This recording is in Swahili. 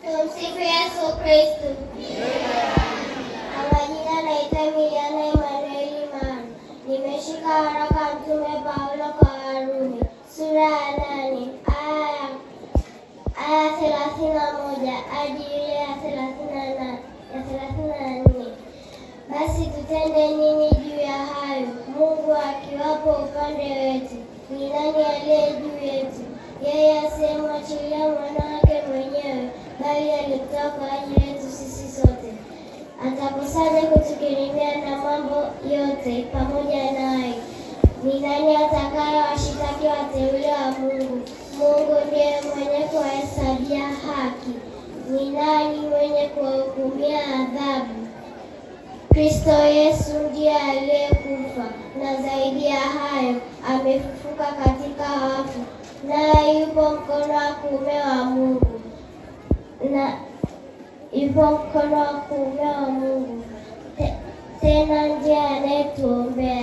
Tumsifu Yesu Kristo. Kwa jina naitwa Miliana Emanueli Manu. Nimeshika waraka Mtume Paulo kwa Warumi sura ya 8 aya 31 hadi ile ya 34. Basi tutende nini juu ya hayo? Mungu akiwapo upande wetu, ni nani aliye juu yetu? Yeye asiyemwachilia mwana wake mwenyewe, bali alikutoa kwa ajili yetu sisi sote, atakusanya kutukirimia na mambo yote pamoja naye. Ni nani atakaye washitaki wateule wa Mungu? Mungu ndiye mwenye kuwahesabia haki. Ni nani mwenye kuwahukumia adhabu? Kristo Yesu ndiye aliyekufa, na zaidi ya hayo amefufuka katika wafu, naye yupo mkono wa kuume wa Mungu. Tena ndiye anayetuombea.